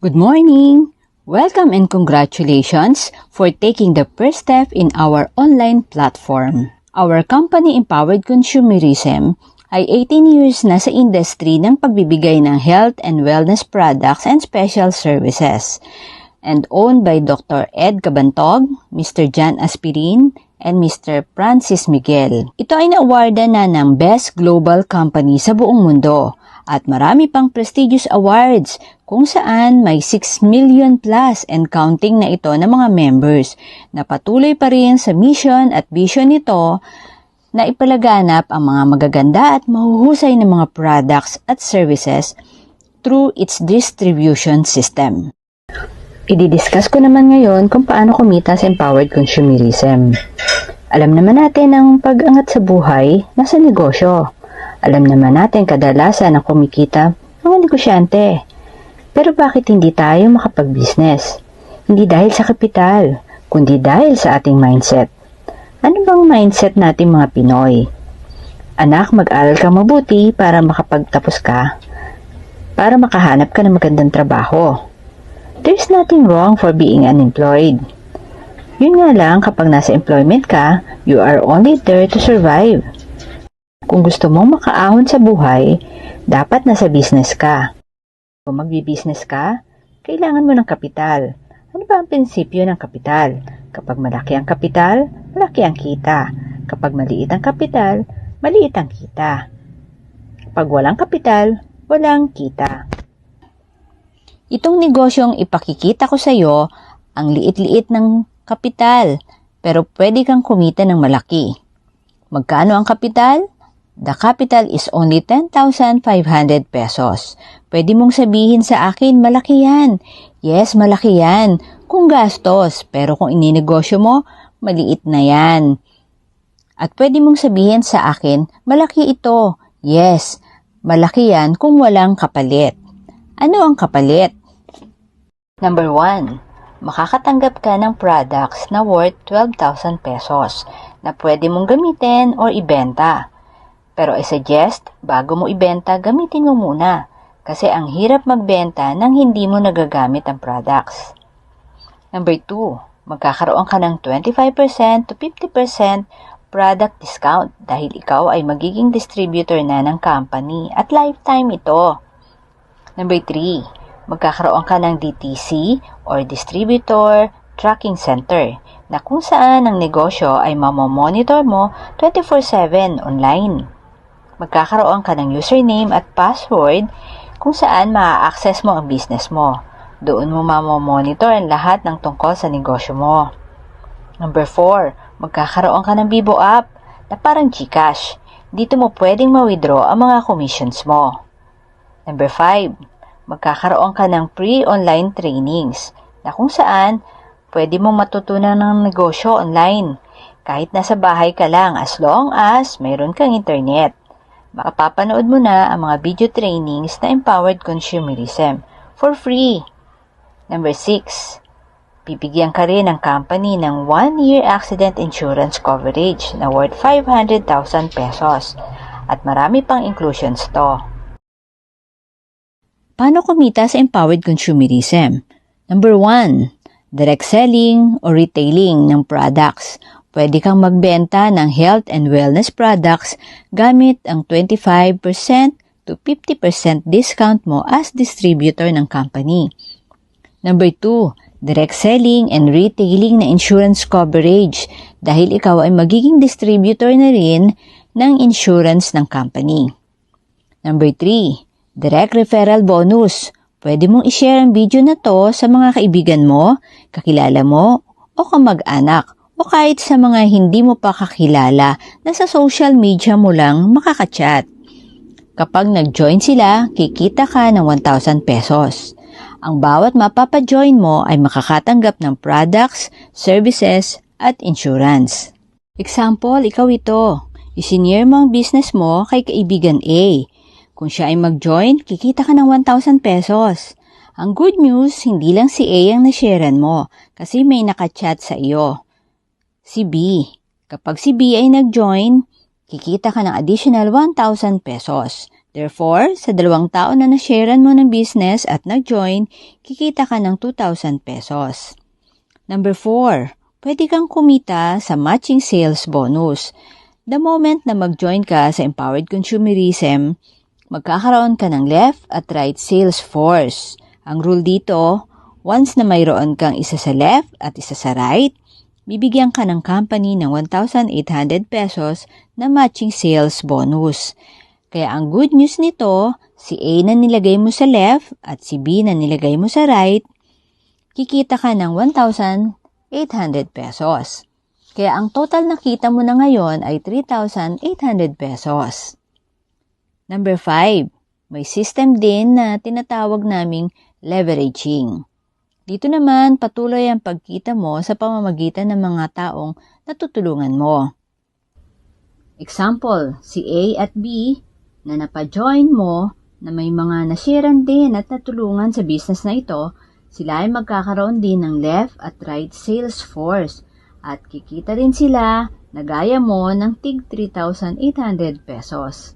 Good morning! Welcome and congratulations for taking the first step in our online platform. Our company, Empowered Consumerism, ay 18 years na sa industry ng pagbibigay ng health and wellness products and special services, and owned by Dr. Ed Cabantog, Mr. John Aspirin, and Mr. Francis Miguel. Ito ay na-awardan na ng Best Global Company sa buong mundo at marami pang prestigious awards kung saan may 6 million plus and counting na ito ng mga members na patuloy pa rin sa mission at vision nito na ipalaganap ang mga magaganda at mahuhusay na mga products at services through its distribution system. Ididiscuss ko naman ngayon kung paano kumita sa Empowered Consumerism. Alam naman natin ang pag-angat sa buhay nasa negosyo. Alam naman natin kadalasan ang kumikita mga negosyante. Pero bakit hindi tayo makapag-business? Hindi dahil sa kapital, kundi dahil sa ating mindset. Ano bang mindset natin mga Pinoy? Anak, mag-aral ka mabuti para makapagtapos ka, para makahanap ka ng magandang trabaho. There's nothing wrong for being unemployed. Yun nga lang, kapag nasa employment ka, you are only there to survive. Kung gusto mong makaahon sa buhay, dapat nasa business ka. Kung magbi-business ka, kailangan mo ng kapital. Ano ba ang prinsipyo ng kapital? Kapag malaki ang kapital, malaki ang kita. Kapag maliit ang kapital, maliit ang kita. Kapag walang kapital, walang kita. Itong negosyong ipakikita ko sa iyo, ang liit-liit ng kapital, pero pwede kang kumita ng malaki. Magkano ang kapital? The capital is only 10,500 pesos. Pwede mong sabihin sa akin, malaki yan. Yes, malaki yan. Kung gastos, pero kung ininegosyo mo, maliit na yan. At pwede mong sabihin sa akin, malaki ito. Yes, malaki yan kung walang kapalit. Ano ang kapalit? Number 1, makakatanggap ka ng products na worth 12,000 pesos na pwede mong gamitin o ibenta. Pero I suggest, bago mo ibenta, gamitin mo muna kasi ang hirap magbenta nang hindi mo nagagamit ang products. Number 2, magkakaroon ka ng 25% to 50% product discount dahil ikaw ay magiging distributor na ng company at lifetime ito. Number 3, magkakaroon ka ng DTC or Distributor Tracking Center na kung saan ang negosyo ay mamomonitor mo 24/7 online. Magkakaroon ka ng username at password kung saan maa-access mo ang business mo. Doon mo mamomonitor ang lahat ng tungkol sa negosyo mo. Number 4, magkakaroon ka ng Bibo app na parang GCash. Dito mo pwedeng ma-withdraw ang mga commissions mo. Number 5, magkakaroon ka ng free online trainings na kung saan pwede mong matutunan ng negosyo online kahit nasa bahay ka lang as long as mayroon kang internet. Makapapanood mo na ang mga video trainings na Empowered Consumerism for free. Number 6, bibigyan ka rin ng company ng 1-year accident insurance coverage na worth 500,000 pesos at marami pang inclusions to. Paano kumita sa Empowered Consumerism? Number 1, direct selling o retailing ng products. Pwede kang magbenta ng health and wellness products gamit ang 25% to 50% discount mo as distributor ng company. Number 2, direct selling and retailing na insurance coverage dahil ikaw ay magiging distributor na rin ng insurance ng company. Number 3, direct referral bonus. Pwede mong i-share ang video na to sa mga kaibigan mo, kakilala mo, o kamag-anak, o kahit sa mga hindi mo pa kakilala na sa social media mo lang makakachat. Kapag nag-join sila, kikita ka ng 1,000 pesos. Ang bawat mapapa-join mo ay makakatanggap ng products, services, at insurance. Example, ikaw ito. Isinare mo ang business mo kay kaibigan A. Kung siya ay mag-join, kikita ka ng 1,000 pesos. Ang good news, hindi lang si A ang na-sharean mo kasi may nakachat sa iyo. Si B. Kapag si B ay nag-join, kikita ka ng additional 1,000 pesos. Therefore, sa 2 taon na na-sharean mo ng business at nag-join, kikita ka ng 2,000 pesos. Number 4, pwede kang kumita sa matching sales bonus. The moment na mag-join ka sa Empowered Consumerism, magkakaroon ka ng left at right sales force. Ang rule dito, once na mayroon kang isa sa left at isa sa right, bibigyan ka ng company ng 1,800 pesos na matching sales bonus. Kaya ang good news nito, si A na nilagay mo sa left at si B na nilagay mo sa right, kikita ka ng 1,800 pesos. Kaya ang total na kita mo na ngayon ay 3,800 pesos. Number 5, may system din na tinatawag naming leveraging. Dito naman, patuloy ang pagkita mo sa pamamagitan ng mga taong natutulungan mo. Example, si A at B na napajoin mo na may mga nasharean din at natulungan sa business na ito, sila ay magkakaroon din ng left at right sales force at kikita rin sila na gaya mo ng tig 3,800 pesos.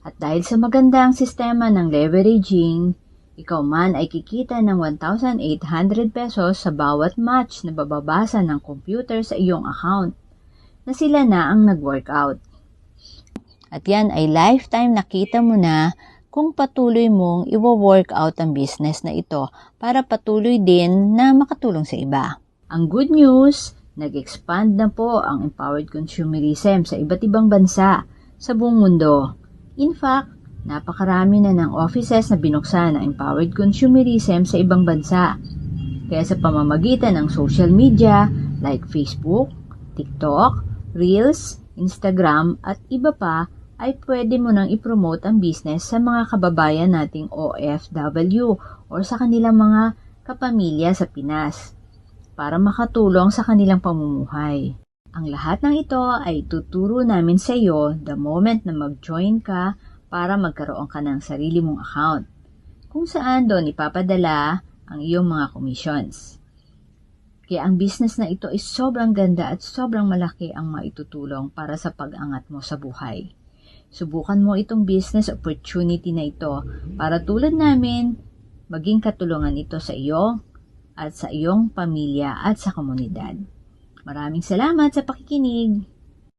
At dahil sa magandang sistema ng leveraging, ikaw man ay kikita ng 1,800 pesos sa bawat match na bababasa ng computer sa iyong account na sila na ang nag-workout. At yan ay lifetime nakita mo na kung patuloy mong iwo-workout ang business na ito para patuloy din na makatulong sa iba. Ang good news, nag-expand na po ang Empowered Consumerism sa iba't ibang bansa sa buong mundo. In fact, napakarami na ng offices na binuksan ng Empowered Consumerism sa ibang bansa. Kaya sa pamamagitan ng social media like Facebook, TikTok, Reels, Instagram at iba pa ay pwede mo nang ipromote ang business sa mga kababayan nating OFW o sa kanilang mga kapamilya sa Pinas para makatulong sa kanilang pamumuhay. Ang lahat ng ito ay tuturo namin sa iyo the moment na mag-join ka para magkaroon ka ng sarili mong account, kung saan doon ipapadala ang iyong mga commissions. Kaya ang business na ito ay sobrang ganda at sobrang malaki ang maitutulong para sa pag-angat mo sa buhay. Subukan mo itong business opportunity na ito para tulad namin, maging katulungan ito sa iyo at sa iyong pamilya at sa komunidad. Maraming salamat sa pakikinig!